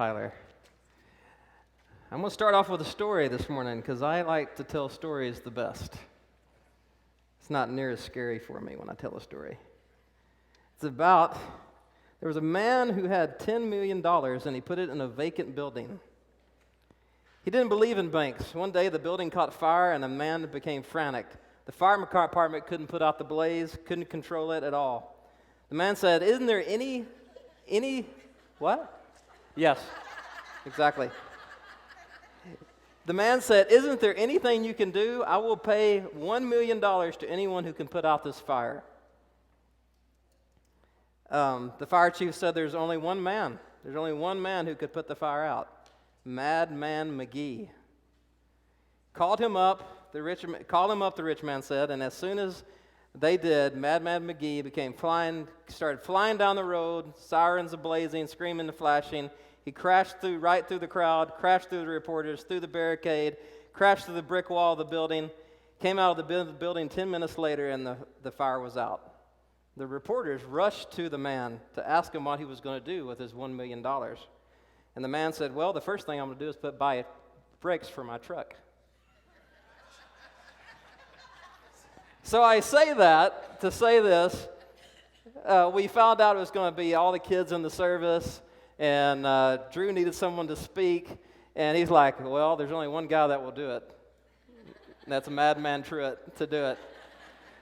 Tyler. I'm going to start off with a story this morning because I like to tell stories the best. It's not near as scary for me when I tell a story. It's about, there was a man who had $10 million and he put it in a vacant building. He didn't believe in banks. One day the building caught fire and the man became frantic. The fire department couldn't put out the blaze, couldn't control it at all. The man said, "Isn't there any, what?" Yes, exactly. The man said, "Isn't there anything you can do? I will pay $1 million to anyone who can put out this fire." The fire chief said there's only one man. There's only one man who could put the fire out. Madman McGee. Called him up, the rich man said, and as soon as they did, Madman McGee started flying down the road, sirens blazing, screaming and flashing. He crashed right through the crowd, crashed through the reporters, through the barricade, crashed through the brick wall of the building, came out of the building 10 minutes later, and the fire was out. The reporters rushed to the man to ask him what he was going to do with his $1 million. And the man said, "Well, the first thing I'm going to do is buy brakes for my truck." So I say that to say this. We found out it was going to be all the kids in the service, and Drew needed someone to speak, and he's like, "Well, there's only one guy that will do it. And that's a madman Truett to do it."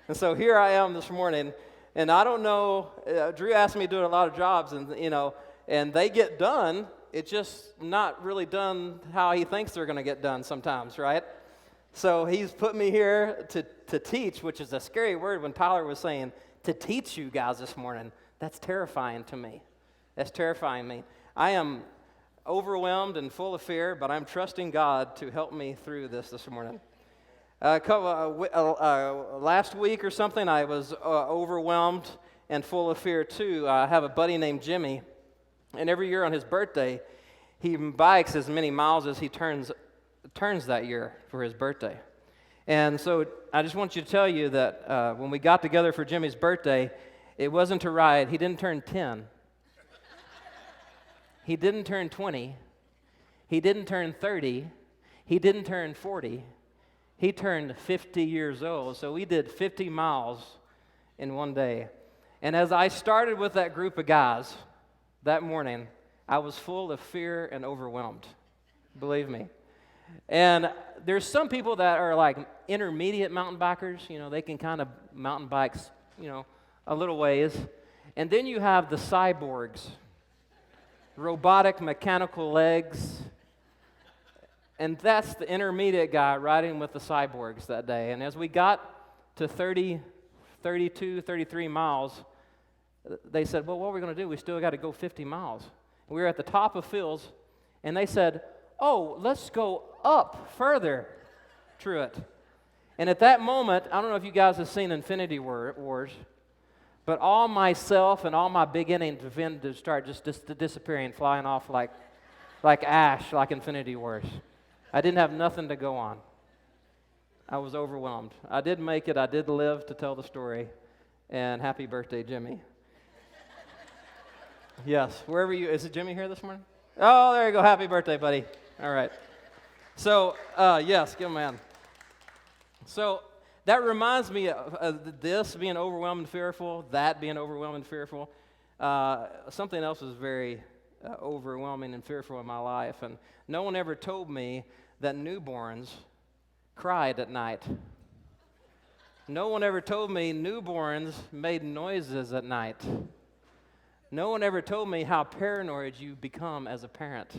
And so here I am this morning, and I don't know, Drew asked me to do a lot of jobs, and they get done. It's just not really done how he thinks they're going to get done sometimes, right? So he's put me here to teach, which is a scary word. When Tyler was saying, to teach you guys this morning, that's terrifying to me. That's terrifying me. I am overwhelmed and full of fear, but I'm trusting God to help me through this morning. Last week or something, I was overwhelmed and full of fear too. I have a buddy named Jimmy, and every year on his birthday, he bikes as many miles as he turns that year for his birthday. And so I just want you to tell you that when we got together for Jimmy's birthday, it wasn't to ride. He didn't turn 10. He didn't turn 20. He didn't turn 30. He didn't turn 40. He turned 50 years old. So we did 50 miles in one day. And as I started with that group of guys that morning, I was full of fear and overwhelmed. Believe me. And there's some people that are like intermediate mountain bikers. They can kind of mountain bikes, a little ways. And then you have the cyborgs, robotic mechanical legs. And that's the intermediate guy riding with the cyborgs that day. And as we got to 30, 32, 33 miles, they said, "Well, what are we going to do? We still got to go 50 miles. We were at the top of Phil's, and they said, "Oh, let's go up further, Truett." And at that moment, I don't know if you guys have seen Infinity Wars, but all myself and all my beginnings began to start just disappearing, flying off like ash, like Infinity Wars. I didn't have nothing to go on. I was overwhelmed. I did make it. I did live to tell the story. And happy birthday, Jimmy. Yes, wherever you, is it Jimmy here this morning? Oh, there you go. Happy birthday, buddy. All right. So, yes, give him a hand. So, that reminds me of this being overwhelmed and fearful, that being overwhelmed and fearful. Something else was very overwhelming and fearful in my life, and no one ever told me that newborns cried at night. No one ever told me newborns made noises at night. No one ever told me how paranoid you become as a parent.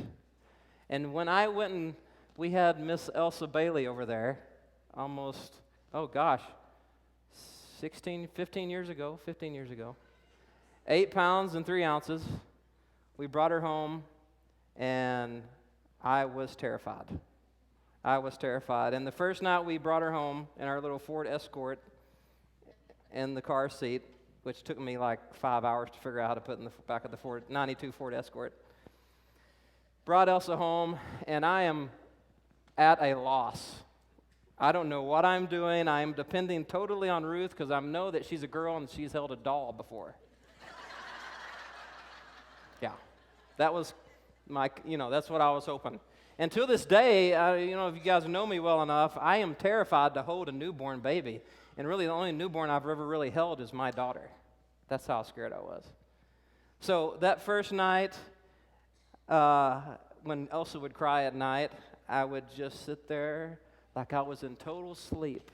And when I went and we had Miss Elsa Bailey over there, almost, 15 years ago, 8 pounds and 3 ounces. We brought her home, and I was terrified. And the first night we brought her home in our little Ford Escort in the car seat, which took me like 5 hours to figure out how to put in the back of the 92 Ford Escort. Brought Elsa home, and I am at a loss. I don't know what I'm doing. I'm depending totally on Ruth because I know that she's a girl and she's held a doll before. Yeah, that was That's what I was hoping. And to this day, if you guys know me well enough, I am terrified to hold a newborn baby. And really, the only newborn I've ever really held is my daughter. That's how scared I was. So that first night, when Elsa would cry at night, I would just sit there like I was in total sleep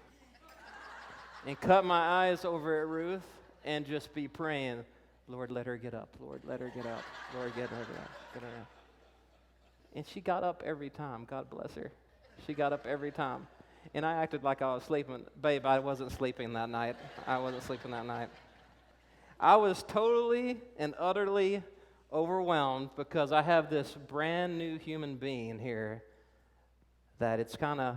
and cut my eyes over at Ruth and just be praying, Lord, let her get up. Lord, let her get up. Lord, get her up. Get her up. And she got up every time. God bless her. She got up every time. And I acted like I was sleeping. Babe, I wasn't sleeping that night. I wasn't sleeping that night. I was totally and utterly overwhelmed because I have this brand new human being here that it's kind of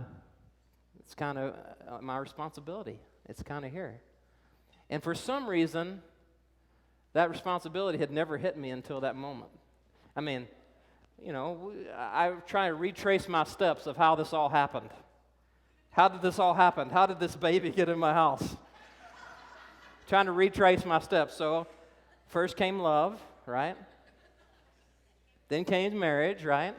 my responsibility. It's kind of here. And for some reason, that responsibility had never hit me until that moment. I mean, I try to retrace my steps of how this all happened. How did this all happen? How did this baby get in my house? Trying to retrace my steps. So, first came love, right? Then came marriage, right?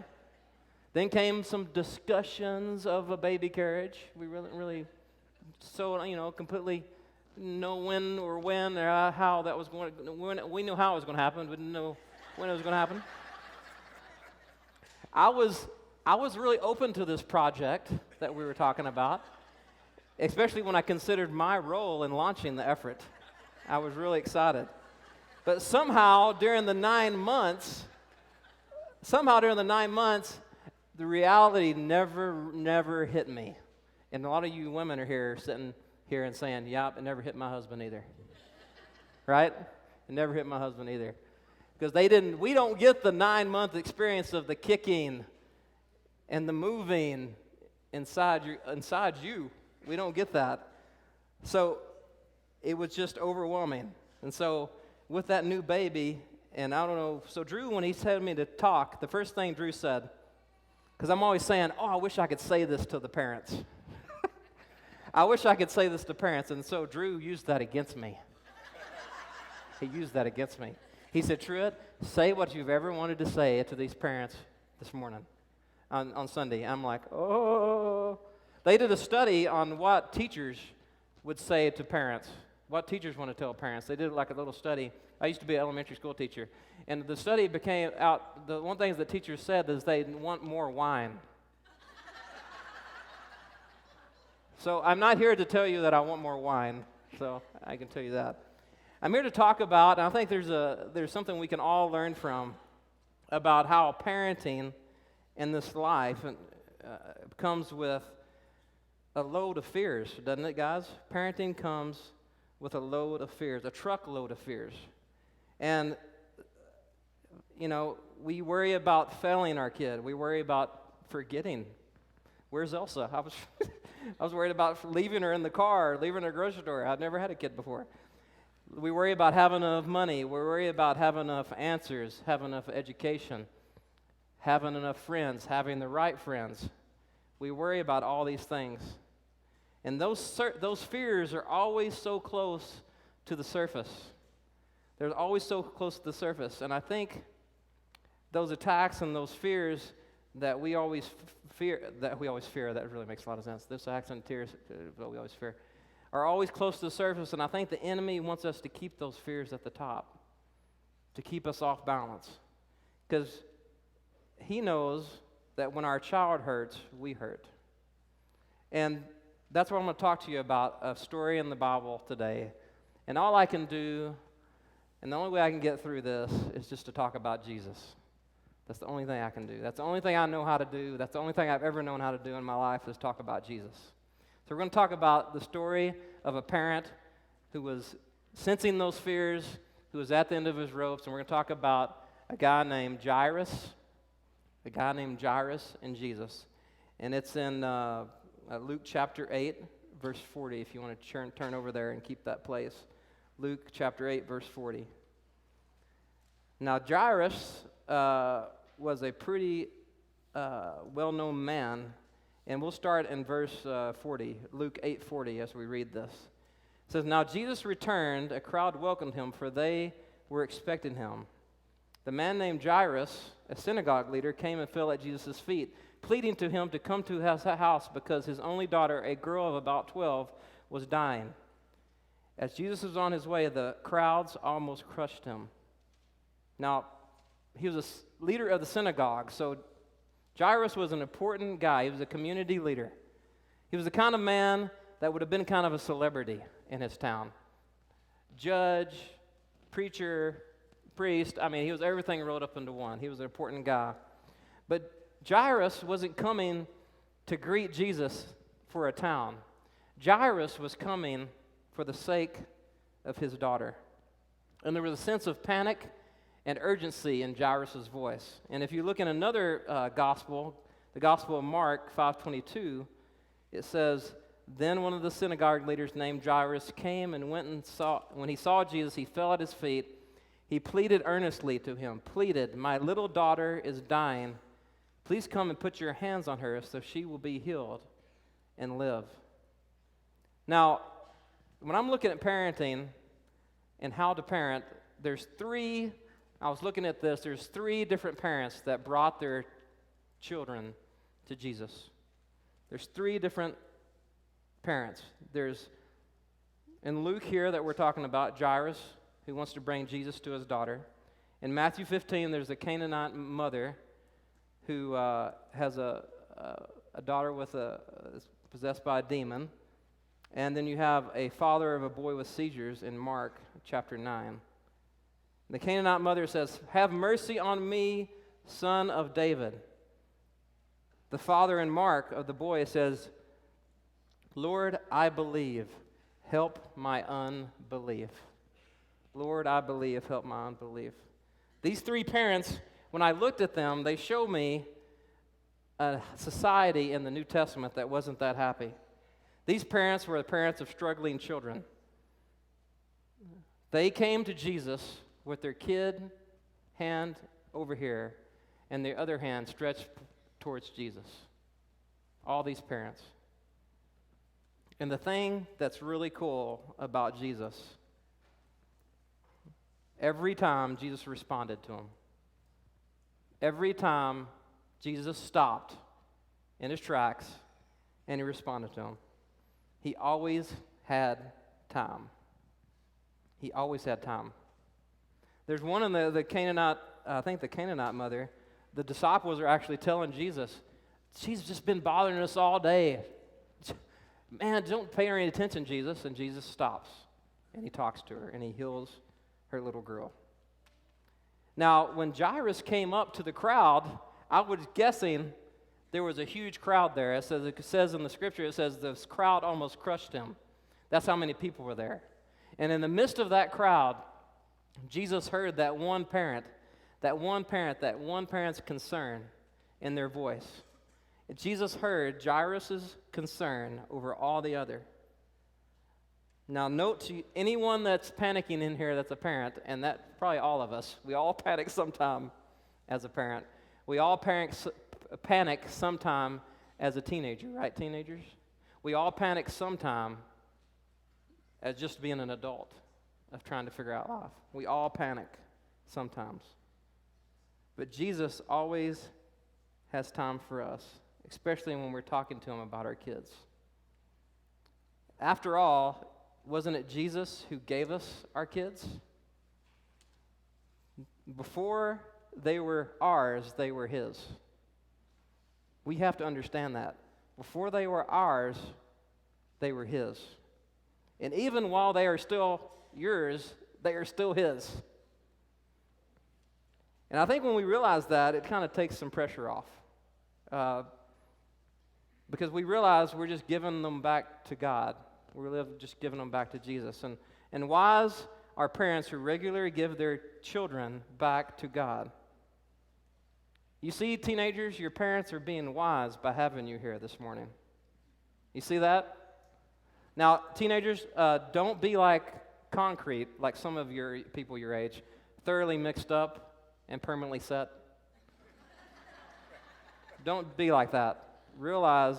Then came some discussions of a baby carriage. We really completely know when or how that was going to, we knew how it was going to happen, but didn't know when it was going to happen. I was really open to this project that we were talking about, especially when I considered my role in launching the effort. I was really excited. But somehow during the 9 months, the reality never hit me. And a lot of you women are here sitting here and saying, yep, it never hit my husband either. Right? It never hit my husband either. Because we don't get the 9-month experience of the kicking and the moving inside you. We don't get that. So it was just overwhelming. And so with that new baby, and I don't know, so Drew, when he told me to talk, the first thing Drew said, because I'm always saying, I wish I could say this to the parents. I wish I could say this to parents. And so Drew used that against me. He used that against me. He said, Truett, say what you've ever wanted to say to these parents this morning on Sunday. I'm like, oh. They did a study on what teachers would say to parents, what teachers want to tell parents. They did like a little study. I used to be an elementary school teacher. And the study became out, the one thing that teachers said is they want more wine. So I'm not here to tell you that I want more wine, so I can tell you that. I'm here to talk about, and I think there's something we can all learn from about how parenting in this life comes with a load of fears, doesn't it, guys? Parenting comes with a load of fears, a truckload of fears. And, we worry about failing our kid. We worry about forgetting. Where's Elsa? I was worried about leaving her in the car, leaving her grocery store. I'd never had a kid before. We worry about having enough money. We worry about having enough answers, having enough education, having enough friends, having the right friends. We worry about all these things. And those fears are always so close to the surface. They're always so close to the surface. And I think those attacks and those fears that we always fear, that really makes a lot of sense. Those attacks and tears that we always fear are always close to the surface, and I think the enemy wants us to keep those fears at the top, to keep us off balance. Because he knows that when our child hurts, we hurt. And that's what I'm going to talk to you about, a story in the Bible today. And all I can do, and the only way I can get through this, is just to talk about Jesus. That's the only thing I can do. That's the only thing I know how to do. That's the only thing I've ever known how to do in my life is talk about Jesus. So we're going to talk about the story of a parent who was sensing those fears, who was at the end of his ropes, and we're going to talk about a guy named Jairus, and Jesus. And it's in Luke chapter 8, verse 40, if you want to turn over there and keep that place. Luke chapter 8, verse 40. Now, Jairus was a pretty well-known man, and we'll start in verse 40, Luke 8:40, as we read this. It says, Now Jesus returned, a crowd welcomed him, for they were expecting him. The man named Jairus a synagogue leader, came and fell at Jesus' feet, pleading to him to come to his house because his only daughter, a girl of about 12, was dying. As Jesus was on his way, the crowds almost crushed him. Now, he was a leader of the synagogue, so Jairus was an important guy. He was a community leader. He was the kind of man that would have been kind of a celebrity in his town. Judge, preacher, priest, he was everything rolled up into one. He was an important guy. But Jairus wasn't coming to greet Jesus for a town. Jairus was coming for the sake of his daughter. And there was a sense of panic and urgency in Jairus' voice. And if you look in another gospel, the Gospel of Mark 5:22, it says, "Then one of the synagogue leaders named Jairus came and when he saw Jesus, he fell at his feet. He pleaded earnestly to him, my little daughter is dying. Please come and put your hands on her so she will be healed and live." Now, when I'm looking at parenting and how to parent, there's three different parents that brought their children to Jesus. There's three different parents. There's, in Luke here that we're talking about, Jairus, who wants to bring Jesus to his daughter. In Matthew 15, there's a Canaanite mother who has a daughter possessed by a demon. And then you have a father of a boy with seizures in Mark chapter 9. The Canaanite mother says, "Have mercy on me, son of David." The father in Mark of the boy says, "Lord, I believe, help my unbelief." Lord, I believe, help my unbelief. These three parents, when I looked at them, they show me a society in the New Testament that wasn't that happy. These parents were the parents of struggling children. They came to Jesus with their kid hand over here and the other hand stretched towards Jesus. All these parents. And the thing that's really cool about Jesus, every time Jesus responded to him, every time Jesus stopped in his tracks and he responded to him, he always had time. He always had time. There's one in the Canaanite, I think the Canaanite mother, the disciples are actually telling Jesus, "She's just been bothering us all day. Man, don't pay her any attention, Jesus." And Jesus stops, and he talks to her, and he heals her little girl. Now, when Jairus came up to the crowd, I was guessing there was a huge crowd there. It says in the scripture, it says this crowd almost crushed him. That's how many people were there. And in the midst of that crowd, Jesus heard that one parent's concern in their voice. And Jesus heard Jairus' concern over all the other. Now note to anyone that's panicking in here that's a parent, and that's probably all of us, we all panic sometime as a parent. We all panic sometime as a teenager, right, teenagers? We all panic sometime as just being an adult of trying to figure out life. We all panic sometimes. But Jesus always has time for us, especially when we're talking to him about our kids. After all, wasn't it Jesus who gave us our kids? Before they were ours, they were his. We have to understand that. Before they were ours, they were his. And even while they are still yours, they are still his. And I think when we realize that, it kind of takes some pressure off. Because we realize we're just giving them back to God. We're just giving them back to Jesus. And wise are parents who regularly give their children back to God. You see, teenagers, your parents are being wise by having you here this morning. You see that? Now, teenagers, don't be like concrete, like some of your people your age, thoroughly mixed up and permanently set. Don't be like that. Realize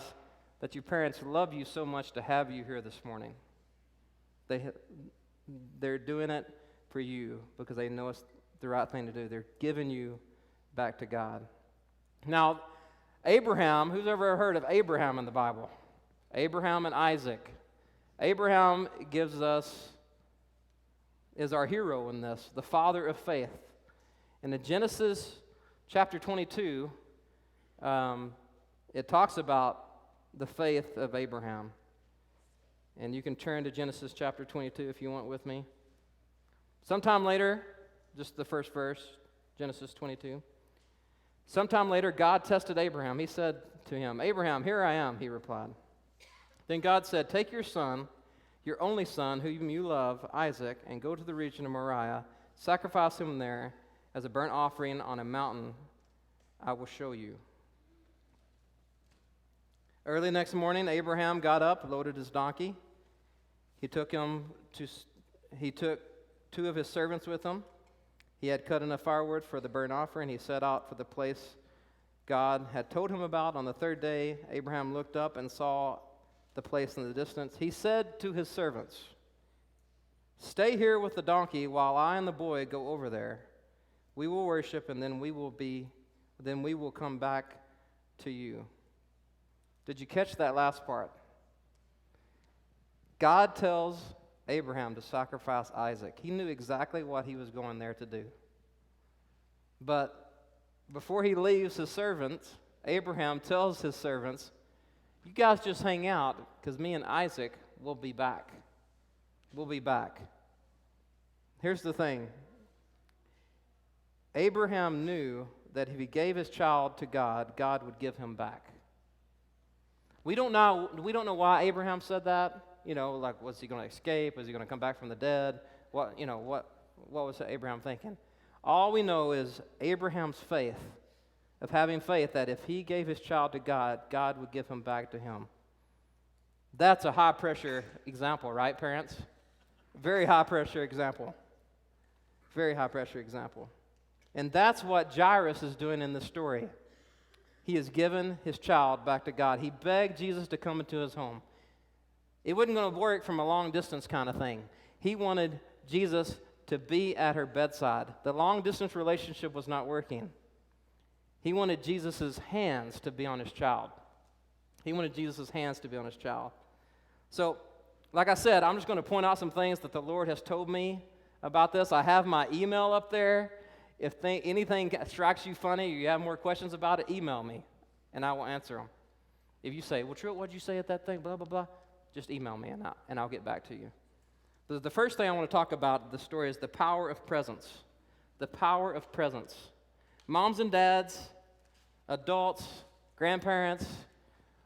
that your parents love you so much to have you here this morning. They're doing it for you because they know it's the right thing to do. They're giving you back to God. Now, Abraham, who's ever heard of Abraham in the Bible? Abraham and Isaac. Abraham is our hero in this, the father of faith. And in Genesis chapter 22, it talks about the faith of Abraham. And you can turn to Genesis chapter 22 if you want with me. Sometime later, just the first verse, Genesis 22. Sometime later, God tested Abraham. He said to him, "Abraham, here I am," he replied. Then God said, "Take your son, your only son, whom you love, Isaac, and go to the region of Moriah. Sacrifice him there as a burnt offering on a mountain I will show you." Early next morning, Abraham got up, loaded his donkey. He took two of his servants with him. He had cut enough firewood for the burnt offering. He set out for the place God had told him about. On the third day, Abraham looked up and saw the place in the distance. He said to his servants, "Stay here with the donkey while I and the boy go over there. We will worship, and then we will come back to you." Did you catch that last part? God tells Abraham to sacrifice Isaac. He knew exactly what he was going there to do. But before he leaves his servants, Abraham tells his servants, "You guys just hang out, because me and Isaac will be back. We'll be back." Here's the thing. Abraham knew that if he gave his child to God, God would give him back. We don't know why Abraham said that. Like, was he going to escape? Was he going to come back from the dead? What was Abraham thinking? All we know is Abraham's faith, of having faith that if he gave his child to God, God would give him back to him. That's a high-pressure example, right, parents? Very high-pressure example. Very high-pressure example. And that's what Jairus is doing in this story. He has given his child back to God. He begged Jesus to come into his home. It wasn't going to work from a long-distance kind of thing. He wanted Jesus to be at her bedside. The long-distance relationship was not working. He wanted Jesus' hands to be on his child. He wanted Jesus' hands to be on his child. So, like I said, I'm just going to point out some things that the Lord has told me about this. I have my email up there. If anything strikes you funny or you have more questions about it, email me, and I will answer them. If you say, "Well, Truett, what did you say at that thing, blah, blah, blah," just email me, and I'll get back to you. The first thing I want to talk about the story is the power of presence. The power of presence. Moms and dads, adults, grandparents,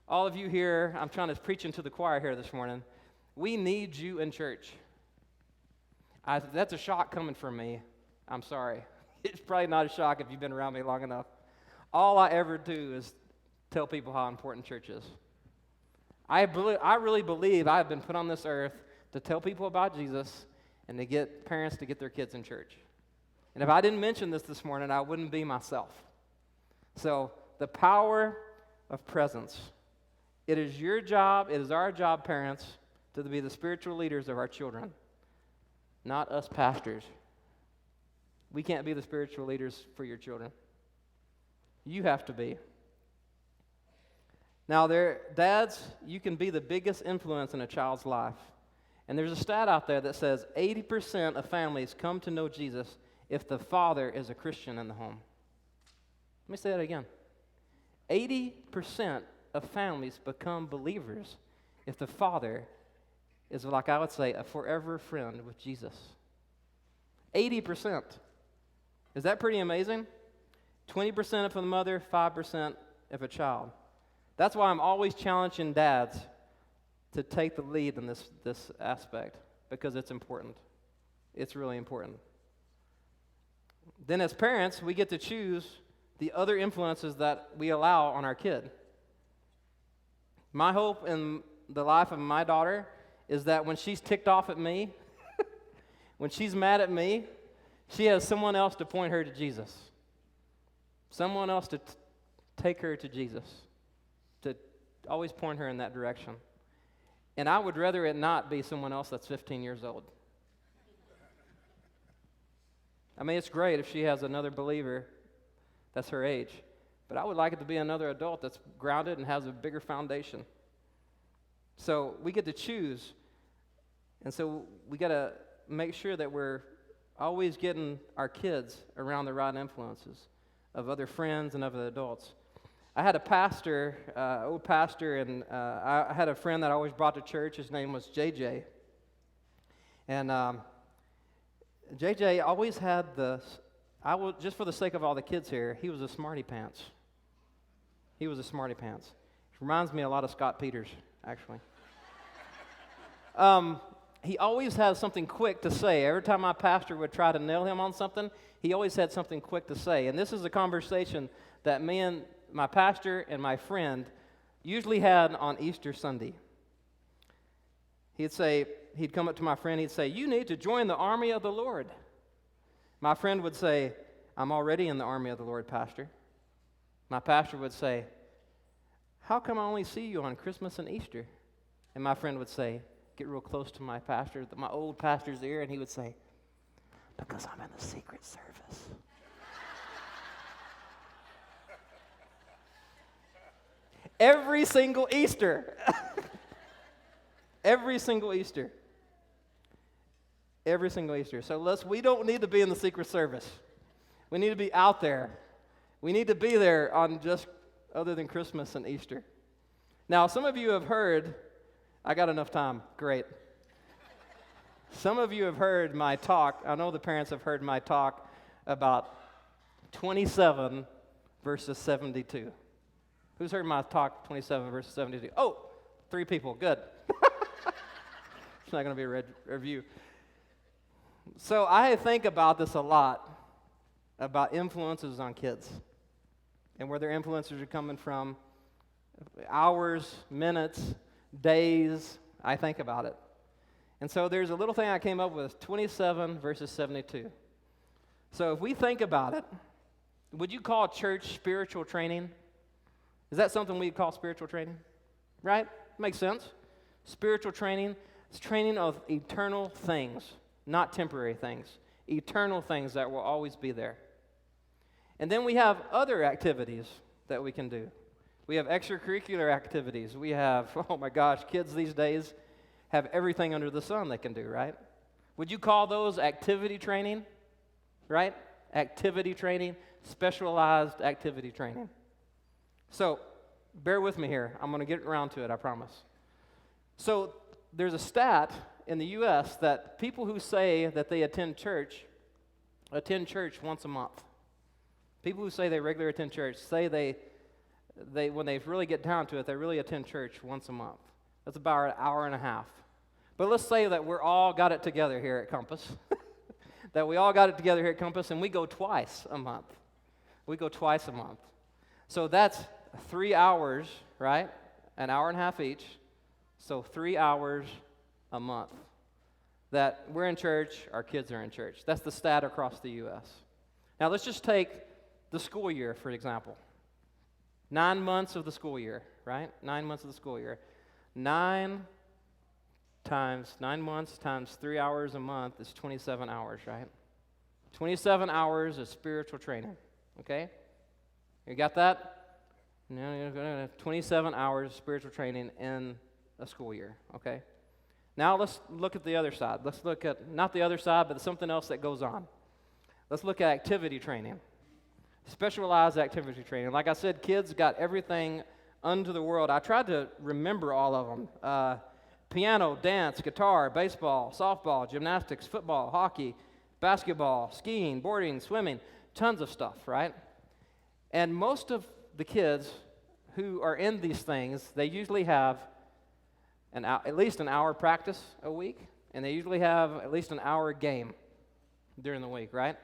all of you here, I'm trying to preach into the choir here this morning. We need you in church. That's a shock coming from me. I'm sorry. It's probably not a shock if you've been around me long enough. All I ever do is tell people how important church is. I really believe I have been put on this earth to tell people about Jesus and to get parents to get their kids in church. And if I didn't mention this morning, I wouldn't be myself. So, the power of presence. It is your job, it is our job, parents, to be the spiritual leaders of our children, not us pastors. We can't be the spiritual leaders for your children. You have to be. Now, dads, you can be the biggest influence in a child's life. And there's a stat out there that says 80% of families come to know Jesus if the father is a Christian in the home. Let me say that again. 80% of families become believers if the father is, like I would say, a forever friend with Jesus. 80%. Is that pretty amazing? 20% if a mother, 5% if a child. That's why I'm always challenging dads to take the lead in this aspect, because it's important. It's really important. Then as parents, we get to choose the other influences that we allow on our kid. My hope in the life of my daughter is that when she's ticked off at me, when she's mad at me, she has someone else to point her to Jesus. Someone else to take her to Jesus, to always point her in that direction. And I would rather it not be someone else that's 15 years old. I mean, it's great if she has another believer That's her age. But I would like it to be another adult that's grounded and has a bigger foundation. So we get to choose. And so we got to make sure that we're always getting our kids around the right influences of other friends and other adults. I had a pastor, old pastor, and I had a friend that I always brought to church. His name was JJ. And JJ always had just for the sake of all the kids here, he was a smarty pants. He was a smarty pants. It reminds me a lot of Scott Peters, actually. He always had something quick to say. Every time my pastor would try to nail him on something, he always had something quick to say. And this is a conversation that me and my pastor and my friend usually had on Easter Sunday. He'd come up to my friend, he'd say, "You need to join the army of the Lord." My friend would say, "I'm already in the army of the Lord, Pastor." My pastor would say, "How come I only see you on Christmas and Easter?" And my friend would say, get real close to my pastor, my old pastor's ear, and he would say, "Because I'm in the Secret Service." Every single Easter. Every single Easter. Every single Easter. So we don't need to be in the Secret Service. We need to be out there. We need to be there on just other than Christmas and Easter. Now, some of you have heard, I got enough time, great. Some of you have heard my talk, I know the parents have heard my talk about 27 verses 72. Who's heard my talk, 27 verses 72? Oh, 3 people, good. It's not going to be a review. So I think about this a lot, about influences on kids and where their influences are coming from. Hours, minutes, days, I think about it. And so there's a little thing I came up with, 27 verses 72. So if we think about it, would you call church spiritual training? Is that something we call spiritual training? Right? Makes sense. Spiritual training is training of eternal things, not temporary things. Eternal things that will always be there. And then we have other activities that we can do. We have extracurricular activities. We have, oh my gosh, kids these days have everything under the sun they can do, right? Would you call those activity training? Right? Activity training, specialized activity training. So, bear with me here. I'm going to get around to it, I promise. So, there's a stat in the U.S. that people who say that they attend church once a month. People who say they regularly attend church say they when they really get down to it, they really attend church once a month. That's about an hour and a half. But let's say that we're all got it together here at Compass. That we all got it together here at Compass, and we go twice a month. We go twice a month. So that's 3 hours, right? An hour and a half each. So 3 hours a month that we're in church, our kids are in church. That's the stat across the U.S. Now let's just take the school year, for example. 9 months of the school year, right? 9 months of the school year. 9 months times 3 hours a month is 27 hours, right? 27 hours of spiritual training, okay? You got that? 27 hours of spiritual training in a school year, okay? Now let's look at the other side. Let's look at, not the other side, but something else that goes on. Let's look at activity training. Specialized activity training. Like I said, kids got everything under the world. I tried to remember all of them. Piano, dance, guitar, baseball, softball, gymnastics, football, hockey, basketball, skiing, boarding, swimming, tons of stuff, right? And most of the kids who are in these things, they usually have at least an hour practice a week, and they usually have at least an hour game during the week, right?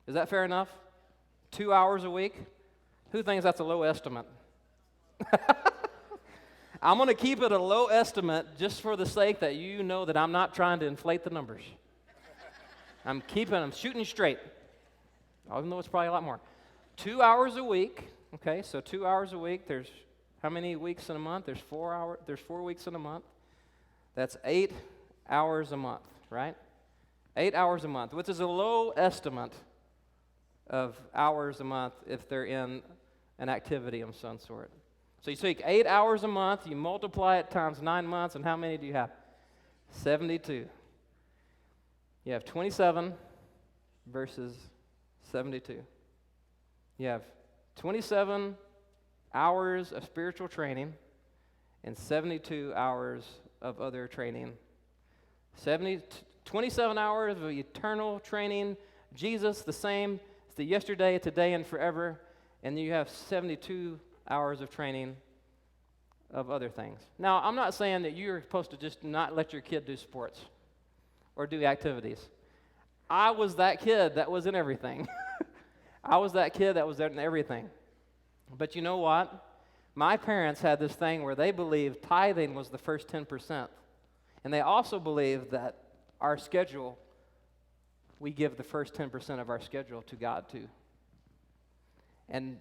Is that fair enough? 2 hours a week? Who thinks that's a low estimate? I'm going to keep it a low estimate just for the sake that you know that I'm not trying to inflate the numbers. I'm shooting straight, even though it's probably a lot more. 2 hours a week, okay, so 2 hours a week. There's how many weeks in a month? There's 4 weeks in a month. That's 8 hours a month, right? 8 hours a month, which is a low estimate of hours a month if they're in an activity of some sort. So you take 8 hours a month, you multiply it times 9 months, and how many do you have? 72. You have 27 versus 72. You have 27 hours of spiritual training and 72 hours of other training. 27 hours of eternal training, Jesus the same as the yesterday, today, and forever, and then you have 72 hours of training of other things. Now, I'm not saying that you're supposed to just not let your kid do sports or do activities. I was that kid that was in everything. I was that kid that was in everything. But you know what? My parents had this thing where they believed tithing was the first 10%. And they also believed that our schedule, we give the first 10% of our schedule to God too. And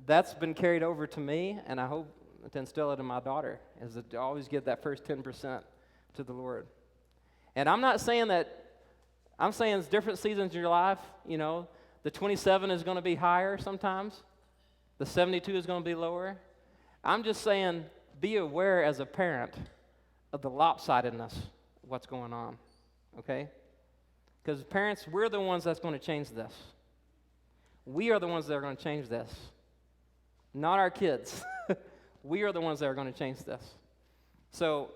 that's been carried over to me, and I hope to instill it in my daughter, is to always give that first 10% to the Lord. And I'm not saying that, I'm saying it's different seasons in your life. You know, the 27 is going to be higher sometimes. The 72 is going to be lower. I'm just saying be aware as a parent of the lopsidedness of what's going on, okay? Because parents, we're the ones that's going to change this. We are the ones that are going to change this, not our kids. We are the ones that are going to change this. So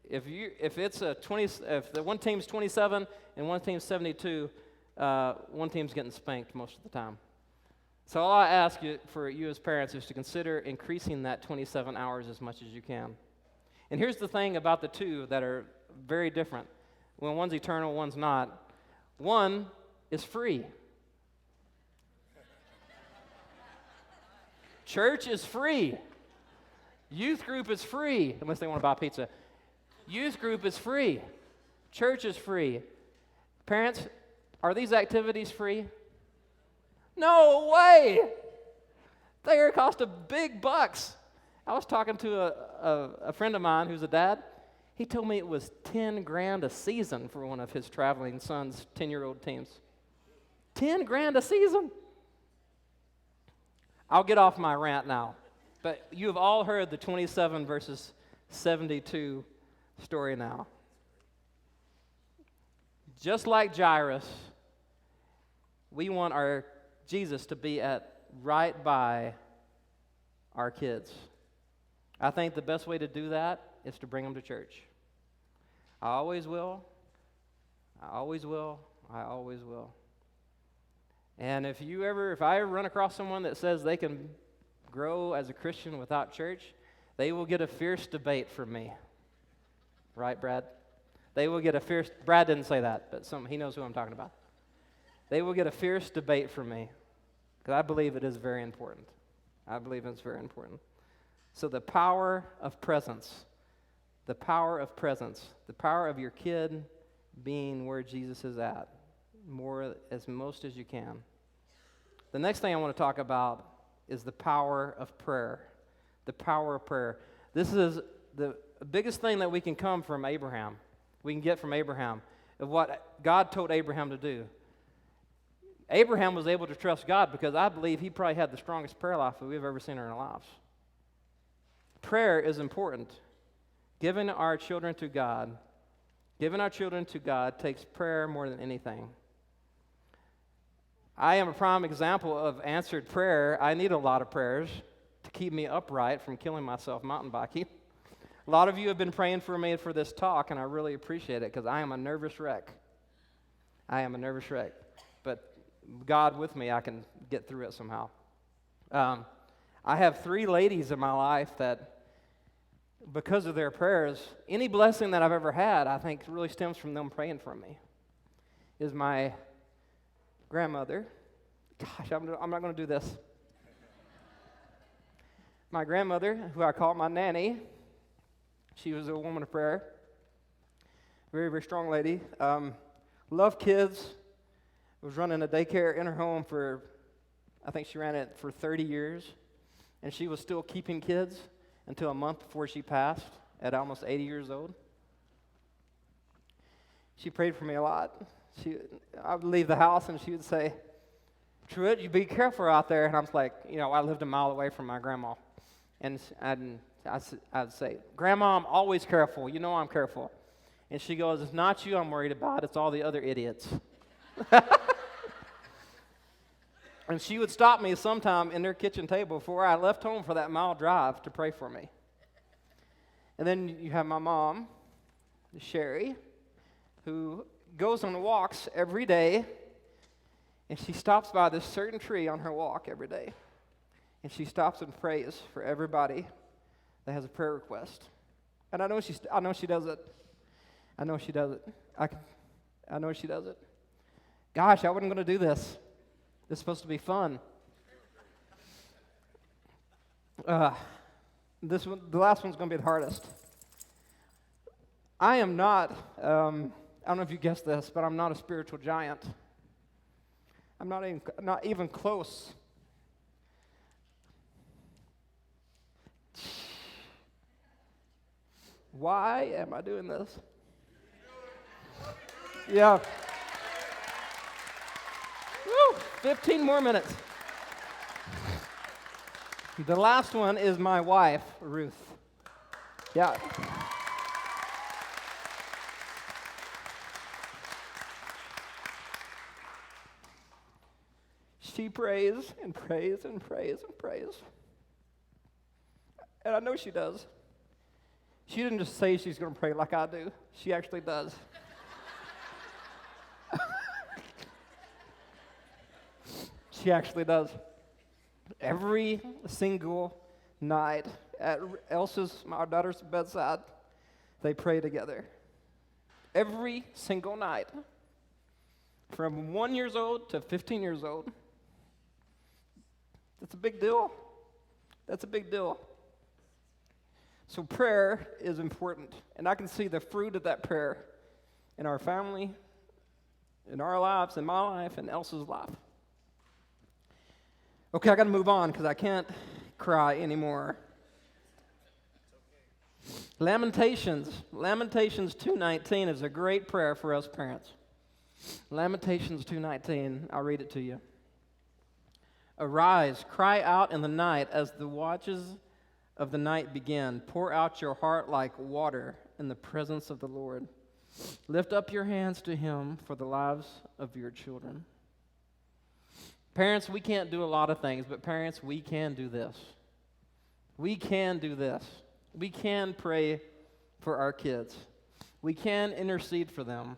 if the one team's 27 and one team's 72, one team's getting spanked most of the time. So all I ask you for you as parents is to consider increasing that 27 hours as much as you can. And here's the thing about the two that are very different. When one's eternal, one's not. One is free. Church is free. Youth group is free, unless they want to buy pizza. Youth group is free. Church is free. Parents, are these activities free? No way! They cost a big bucks. I was talking to a friend of mine who's a dad. He told me it was $10,000 a season for one of his traveling son's 10-year-old teams. $10,000 a season. I'll get off my rant now. But you have all heard the 27 versus 72 story now. Just like Jairus, we want our Jesus to be right by our kids. I think the best way to do that is to bring them to church. I always will. I always will. I always will. And if I ever run across someone that says they can grow as a Christian without church, they will get a fierce debate from me. Right, Brad? They will get a fierce, Brad didn't say that, but he knows who I'm talking about. They will get a fierce debate from me, because I believe it is very important. I believe it's very important. So the power of presence, the power of your kid being where Jesus is at, most as you can. The next thing I want to talk about is the power of prayer. The power of prayer. This is the biggest thing that we can get from Abraham, of what God told Abraham to do. Abraham was able to trust God because I believe he probably had the strongest prayer life that we've ever seen in our lives. Prayer is important. Giving our children to God takes prayer more than anything. I am a prime example of answered prayer. I need a lot of prayers to keep me upright from killing myself mountain biking. A lot of you have been praying for me for this talk, and I really appreciate it because I am a nervous wreck. But God with me, I can get through it somehow. I have 3 ladies in my life that, because of their prayers, any blessing that I've ever had, I think really stems from them praying for me. Is my grandmother. Gosh, I'm not going to do this. My grandmother, who I call my nanny, she was a woman of prayer. Very, very strong lady. Loved kids. Was running a daycare in her home I think she ran it for 30 years. And she was still keeping kids until a month before she passed at almost 80 years old. She prayed for me a lot. I would leave the house and she would say, Truett, you be careful out there. And I was like, I lived a mile away from my grandma. And I'd say, Grandma, I'm always careful. You know I'm careful. And she goes, it's not you I'm worried about. It's all the other idiots. And she would stop me sometime in their kitchen table before I left home for that mile drive to pray for me. And then you have my mom, Sherry, who goes on walks every day, and she stops by this certain tree on her walk every day. And she stops and prays for everybody that has a prayer request. And I know she does it. I know she does it. I know she does it. Gosh, I wasn't going to do this. This is supposed to be fun. The last one's going to be the hardest. I am not, I don't know if you guessed this, but I'm not a spiritual giant. I'm not even close. Why am I doing this? Yeah. Woo, 15 more minutes. The last one is my wife, Ruth. Yeah. She prays and prays and prays and prays. And I know she does. She didn't just say she's going to pray like I do. She actually does. She actually does. Every single night at Elsa's, my daughter's bedside, they pray together. Every single night. From 1 year old to 15 years old. That's a big deal. That's a big deal. So prayer is important. And I can see the fruit of that prayer in our family, in our lives, in my life, in Elsa's life. Okay, I got to move on because I can't cry anymore. Lamentations 2:19 is a great prayer for us parents. Lamentations 2:19, I'll read it to you. Arise, cry out in the night as the watches of the night begin. Pour out your heart like water in the presence of the Lord. Lift up your hands to him for the lives of your children. Parents, we can't do a lot of things, but parents, we can do this. We can do this. We can pray for our kids. We can intercede for them.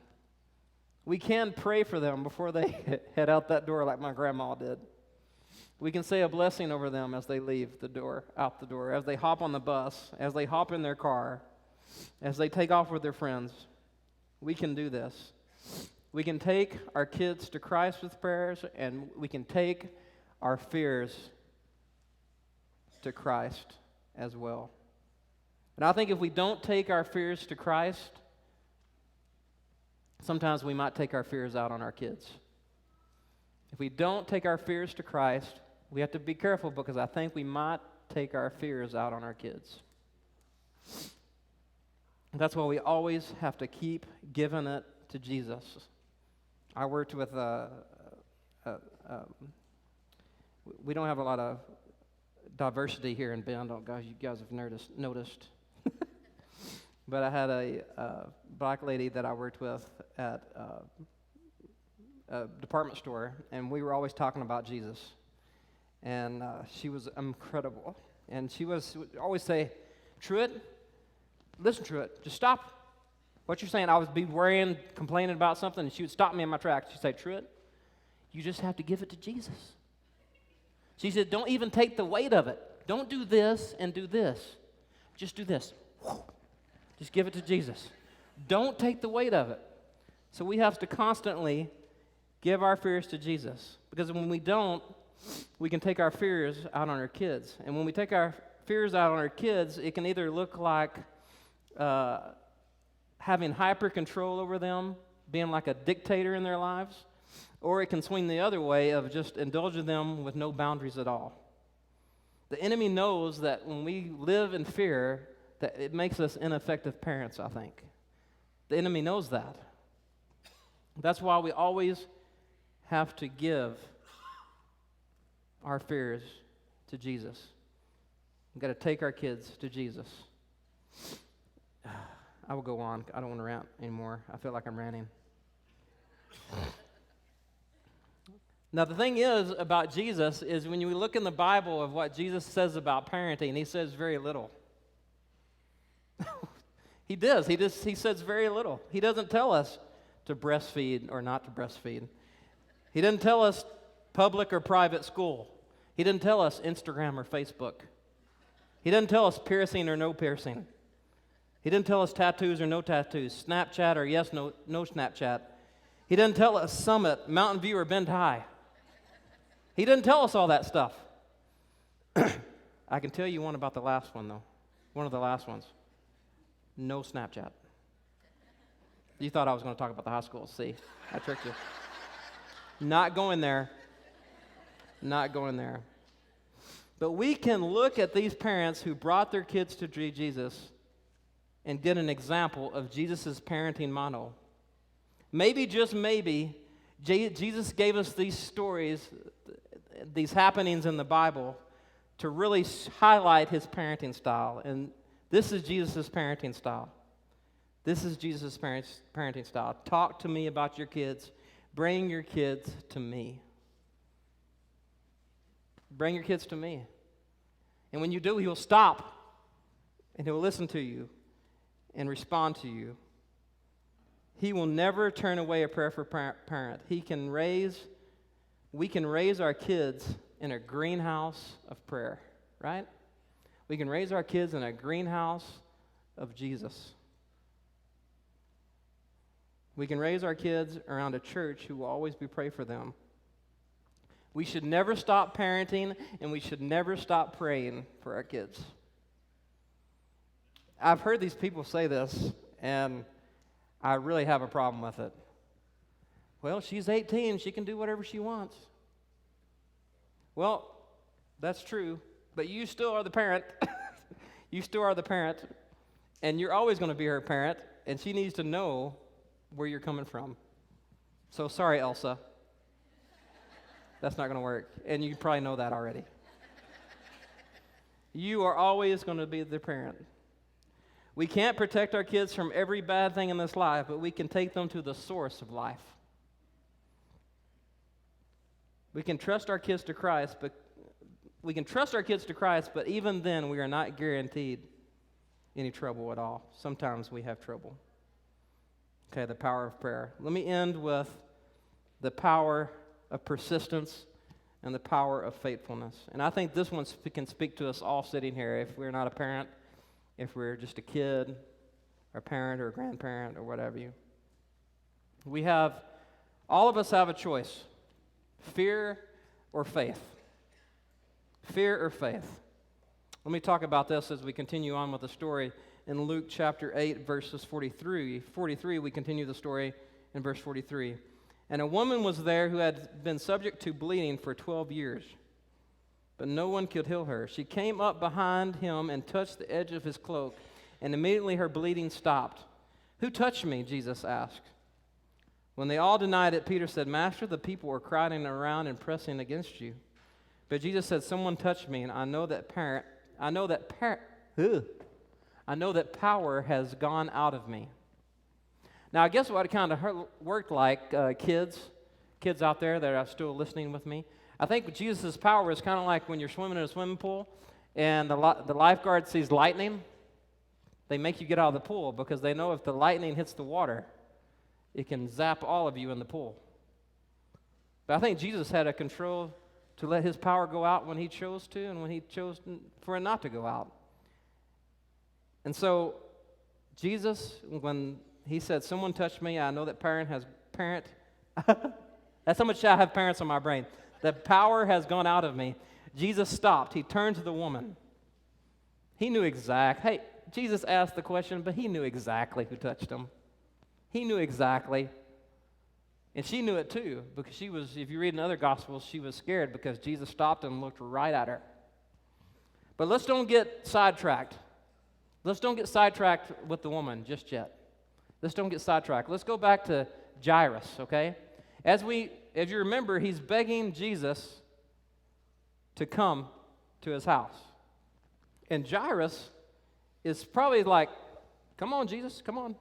We can pray for them before they head out that door like my grandma did. We can say a blessing over them as they leave the door, out the door, as they hop on the bus, as they hop in their car, as they take off with their friends. We can do this. We can take our kids to Christ with prayers, and we can take our fears to Christ as well. And I think if we don't take our fears to Christ, sometimes we might take our fears out on our kids. If we don't take our fears to Christ, we have to be careful because I think we might take our fears out on our kids. That's why we always have to keep giving it to Jesus. I worked with we don't have a lot of diversity here in Bend. Oh gosh, you guys have noticed. But I had a black lady that I worked with at a department store, and we were always talking about Jesus. And she was incredible. And she would always say, Truett, listen, Truett, just stop what you're saying. I would be worrying, complaining about something, and she would stop me in my tracks. She'd say, Truett, you just have to give it to Jesus. She said, don't even take the weight of it. Don't do this and do this. Just do this. Just give it to Jesus. Don't take the weight of it. So we have to constantly give our fears to Jesus. Because when we don't, we can take our fears out on our kids. And when we take our fears out on our kids, it can either look like having hyper control over them, being like a dictator in their lives, or it can swing the other way of just indulging them with no boundaries at all. The enemy knows that when we live in fear, that it makes us ineffective parents, I think. The enemy knows that. That's why we always have to give our fears to Jesus. We've got to take our kids to Jesus. I will go on. I don't want to rant anymore. I feel like I'm ranting. Now, the thing is about Jesus is when you look in the Bible of what Jesus says about parenting, he says very little. He does. He says very little. He doesn't tell us to breastfeed or not to breastfeed. He doesn't tell us public or private school. He doesn't tell us Instagram or Facebook. He doesn't tell us piercing or no piercing. He didn't tell us tattoos or no tattoos, Snapchat or yes, no Snapchat. He doesn't tell us Summit, Mountain View, or Bend High. He doesn't tell us all that stuff. I can tell you one about the last one, though. One of the last ones. No Snapchat. You thought I was going to talk about the high school. See, I tricked you. Not going there. Not going there. But we can look at these parents who brought their kids to Jesus and get an example of Jesus' parenting model. Maybe, just maybe, Jesus gave us these stories, these happenings in the Bible to really highlight his parenting style. And this is Jesus' parenting style. This is Jesus' parenting style. Talk to me about your kids. Bring your kids to me. Bring your kids to me. And when you do, he'll stop and he'll listen to you and respond to you. He will never turn away a prayer for parent. We can raise our kids in a greenhouse of prayer, right? We can raise our kids in a greenhouse of Jesus. We can raise our kids around a church who will always be praying for them. We should never stop parenting, and we should never stop praying for our kids. I've heard these people say this, and I really have a problem with it. Well, she's 18. She can do whatever she wants. Well, that's true, but you still are the parent. You still are the parent, and you're always going to be her parent, and she needs to know where you're coming from. So sorry, Elsa. That's not going to work, and you probably know that already. You are always going to be the parent. We can't protect our kids from every bad thing in this life, but we can take them to the source of life. We can trust our kids to Christ, but even then we are not guaranteed any trouble at all. Sometimes we have trouble. Okay, the power of prayer. Let me end with the power of persistence and the power of faithfulness. And I think this one can speak to us all sitting here, if we're not a parent, if we're just a kid, or a parent, or a grandparent, or whatever you. All of us have a choice. Fear or faith. Fear or faith. Let me talk about this as we continue on with the story in Luke chapter 8, verses 43. 43, we continue the story in verse 43. And a woman was there who had been subject to bleeding for 12 years, but no one could heal her. She came up behind him and touched the edge of his cloak, and immediately her bleeding stopped. "Who touched me?" Jesus asked. When they all denied it, Peter said, "Master, the people were crowding around and pressing against you." But Jesus said, "Someone touched me, and I know that power has gone out of me." Now, I guess what it kind of worked like, kids out there that are still listening with me, I think Jesus' power is kind of like when you're swimming in a swimming pool and the lifeguard sees lightning. They make you get out of the pool because they know if the lightning hits the water, it can zap all of you in the pool. But I think Jesus had a control to let his power go out when he chose to and when he chose for it not to go out. And so Jesus, when he said, "Someone touched me," I know that that's how much I have parents on my brain. The power has gone out of me. Jesus stopped. He turned to the woman. He knew Jesus asked the question, but he knew exactly who touched him. He knew exactly. And she knew it too, because she was, if you read in other Gospels, she was scared because Jesus stopped and looked right at her. But let's don't get sidetracked. Let's don't get sidetracked with the woman just yet. Let's don't get sidetracked. Let's go back to Jairus, okay? As you remember, he's begging Jesus to come to his house. And Jairus is probably like, come on, Jesus, come on.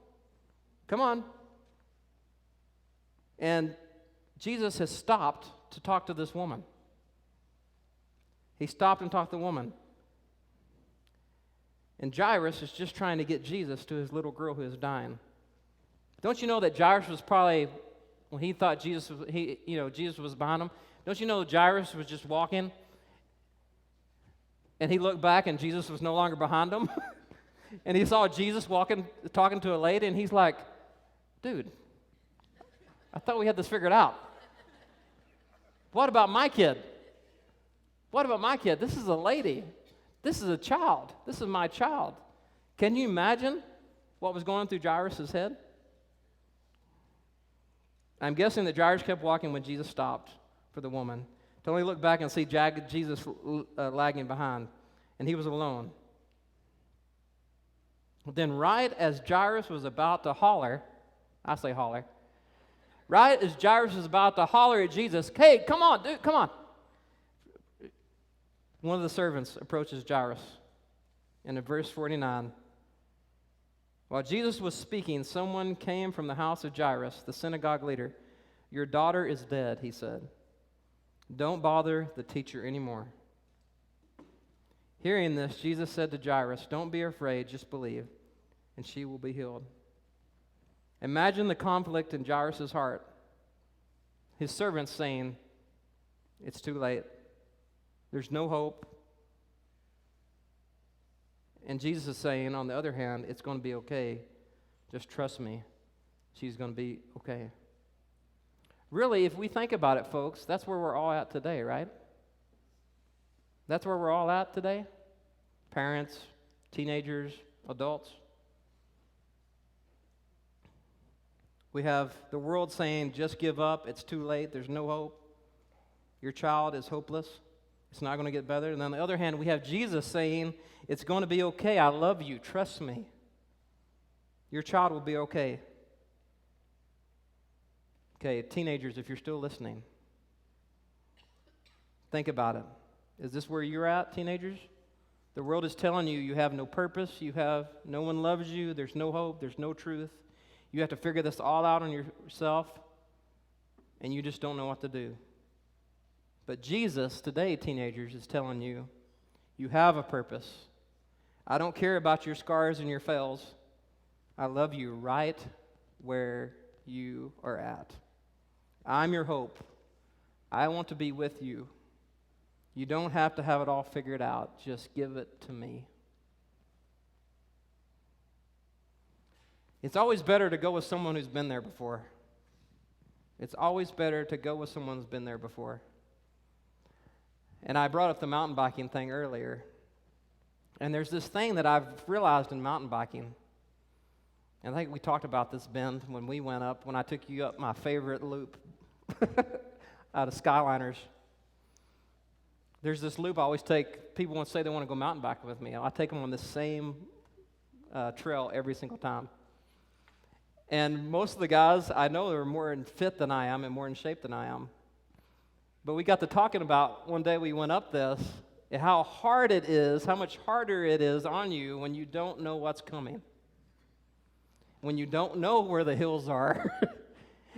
Come on. And Jesus has stopped to talk to this woman. He stopped and talked to the woman. And Jairus is just trying to get Jesus to his little girl who is dying. Don't you know that Jairus was probably, when he thought Jesus was behind him, don't you know Jairus was just walking and he looked back and Jesus was no longer behind him? And he saw Jesus walking, talking to a lady, and he's like, dude, I thought we had this figured out. What about my kid? What about my kid? This is a lady. This is a child. This is my child. Can you imagine what was going through Jairus' head? I'm guessing that Jairus kept walking when Jesus stopped for the woman to only look back and see Jesus lagging behind, and he was alone. Then right as Jairus was about to holler, I say holler, right as Jairus was about to holler at Jesus, hey, come on, dude, come on. One of the servants approaches Jairus, and in verse 49, while Jesus was speaking, someone came from the house of Jairus, the synagogue leader. Your daughter is dead, he said. Don't bother the teacher anymore. Hearing this, Jesus said to Jairus, don't be afraid, just believe, and she will be healed. Imagine the conflict in Jairus' heart. His servants saying, it's too late. There's no hope. And Jesus is saying, on the other hand, it's going to be okay. Just trust me. She's going to be okay. Really, if we think about it, folks, that's where we're all at today, right? That's where we're all at today. Parents, teenagers, adults. We have the world saying, just give up. It's too late. There's no hope. Your child is hopeless. It's not going to get better. And on the other hand, we have Jesus saying, it's going to be okay. I love you. Trust me. Your child will be okay. Okay, teenagers, if you're still listening, think about it. Is this where you're at, teenagers? The world is telling you have no purpose. No one loves you. There's no hope. There's no truth. You have to figure this all out on yourself, and you just don't know what to do. But Jesus, today, teenagers, is telling you, you have a purpose. I don't care about your scars and your fails. I love you right where you are at. I'm your hope. I want to be with you. You don't have to have it all figured out. Just give it to me. It's always better to go with someone who's been there before. It's always better to go with someone who's been there before. And I brought up the mountain biking thing earlier. And there's this thing that I've realized in mountain biking. And I think we talked about this, Ben, when we went up, when I took you up my favorite loop out of Skyliners. There's this loop I always take. People want to say they want to go mountain biking with me. I take them on the same trail every single time. And most of the guys I know are more in fit than I am and more in shape than I am. But we got to talking about one day we went up this, and how hard it is, how much harder it is on you when you don't know what's coming. When you don't know where the hills are.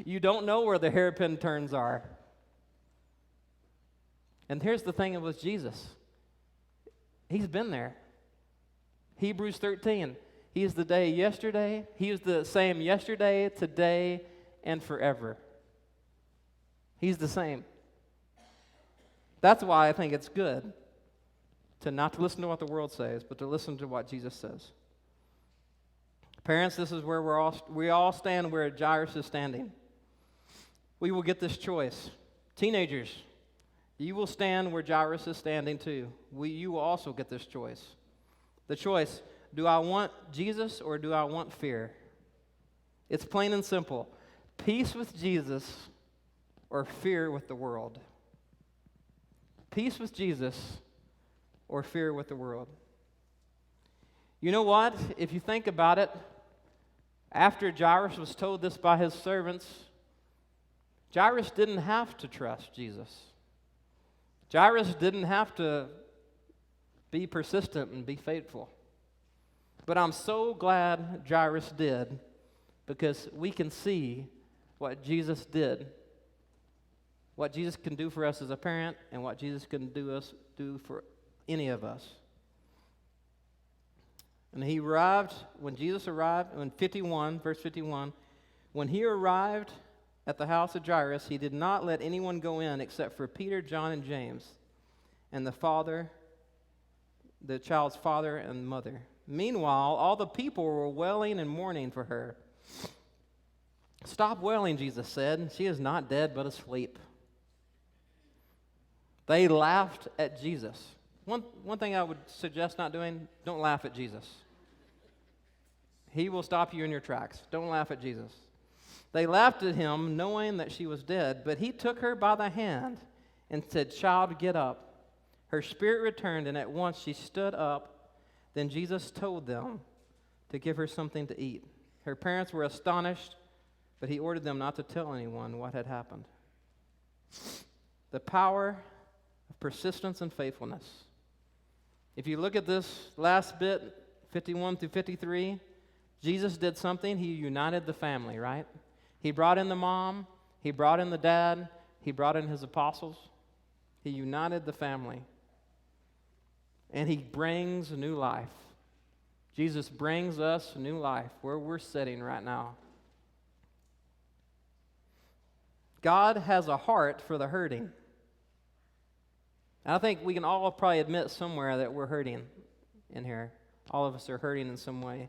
You don't know where the hairpin turns are. And here's the thing with Jesus. He's been there. Hebrews 13. He is the day yesterday. He is the same yesterday, today, and forever. He's the same. That's why I think it's good to not to listen to what the world says, but to listen to what Jesus says. Parents, this is where we all stand where Jairus is standing. We will get this choice. Teenagers, you will stand where Jairus is standing too. You will also get this choice. The choice, do I want Jesus or do I want fear? It's plain and simple. Peace with Jesus or fear with the world. Peace with Jesus or fear with the world. You know what? If you think about it, after Jairus was told this by his servants, Jairus didn't have to trust Jesus. Jairus didn't have to be persistent and be faithful. But I'm so glad Jairus did, because we can see what Jesus did, what Jesus can do for us as a parent, and what Jesus can do for any of us. And when Jesus arrived, in 51, verse 51, when he arrived at the house of Jairus, he did not let anyone go in except for Peter, John, and James, and the child's father and mother. Meanwhile, all the people were wailing and mourning for her. "Stop wailing," Jesus said. "She is not dead, but asleep." They laughed at Jesus. One thing I would suggest not doing, don't laugh at Jesus. He will stop you in your tracks. Don't laugh at Jesus. They laughed at him, knowing that she was dead, but he took her by the hand and said, "Child, get up." Her spirit returned, and at once she stood up. Then Jesus told them to give her something to eat. Her parents were astonished, but he ordered them not to tell anyone what had happened. The power of persistence and faithfulness. If you look at this last bit, 51 through 53, Jesus did something. He united the family, right? He brought in the mom, he brought in the dad, he brought in his apostles. He united the family. And he brings a new life. Jesus brings us a new life where we're sitting right now. God has a heart for the hurting. And I think we can all probably admit somewhere that we're hurting in here. All of us are hurting in some way.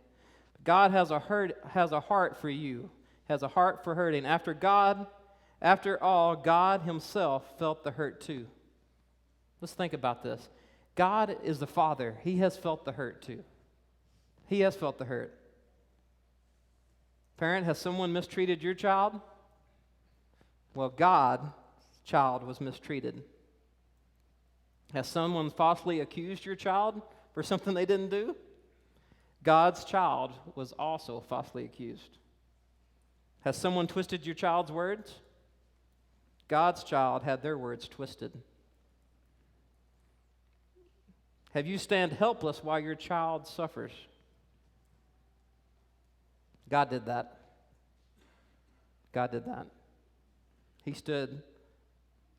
God has a heart for you, has a heart for hurting. After all, God himself felt the hurt too. Let's think about this. God is the Father. He has felt the hurt too. He has felt the hurt. Parent, has someone mistreated your child? Well, God's child was mistreated. Has someone falsely accused your child for something they didn't do? God's child was also falsely accused. Has someone twisted your child's words? God's child had their words twisted. Have you stand helpless while your child suffers? God did that. God did that. He stood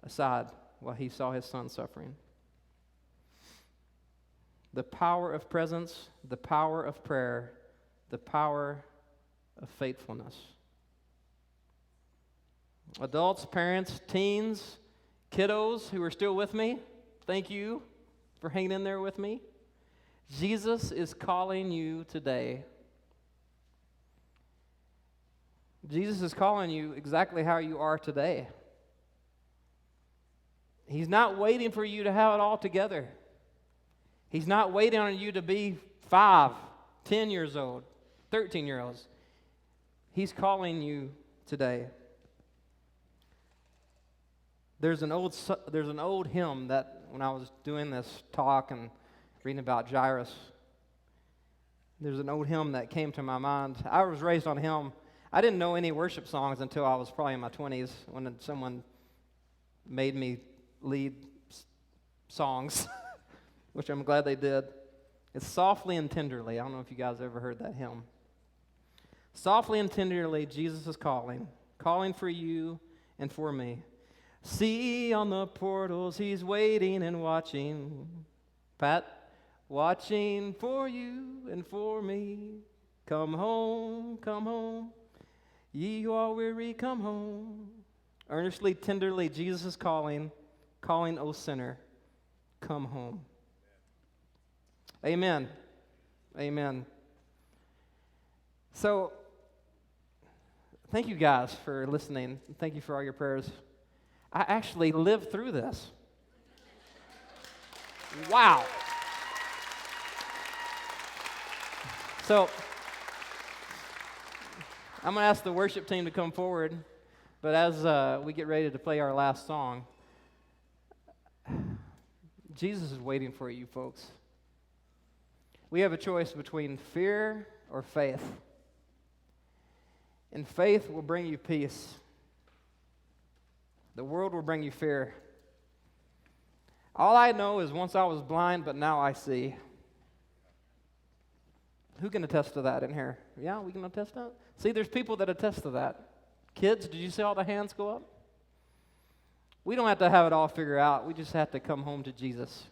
aside while he saw his son suffering. The power of presence, the power of prayer, the power of faithfulness. Adults, parents, teens, kiddos who are still with me, thank you for hanging in there with me. Jesus is calling you today. Jesus is calling you exactly how you are today. He's not waiting for you to have it all together. He's not waiting on you to be 5, 10 years old, 13 years old. He's calling you today. There's an old hymn that when I was doing this talk and reading about Jairus, there's an old hymn that came to my mind. I was raised on hymn. I didn't know any worship songs until I was probably in my 20s when someone made me lead songs, which I'm glad they did. It's Softly and Tenderly. I don't know if you guys ever heard that hymn. Softly and tenderly, Jesus is calling for you and for me. See on the portals, he's waiting and watching. Pat, watching for you and for me. Come home, ye who are weary, come home. Earnestly, tenderly, Jesus is calling, O sinner, come home. Amen. Amen. So, thank you guys for listening. Thank you for all your prayers. I actually lived through this. Wow. So, I'm going to ask the worship team to come forward, but as we get ready to play our last song, Jesus is waiting for you, folks. We have a choice between fear or faith. And faith will bring you peace. The world will bring you fear. All I know is once I was blind, but now I see. Who can attest to that in here? Yeah, we can attest to that? See, there's people that attest to that. Kids, did you see all the hands go up? We don't have to have it all figured out. We just have to come home to Jesus.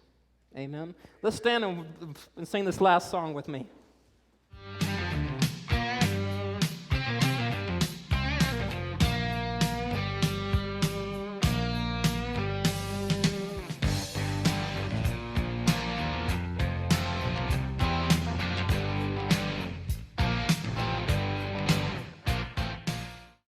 Amen. Let's stand and sing this last song with me.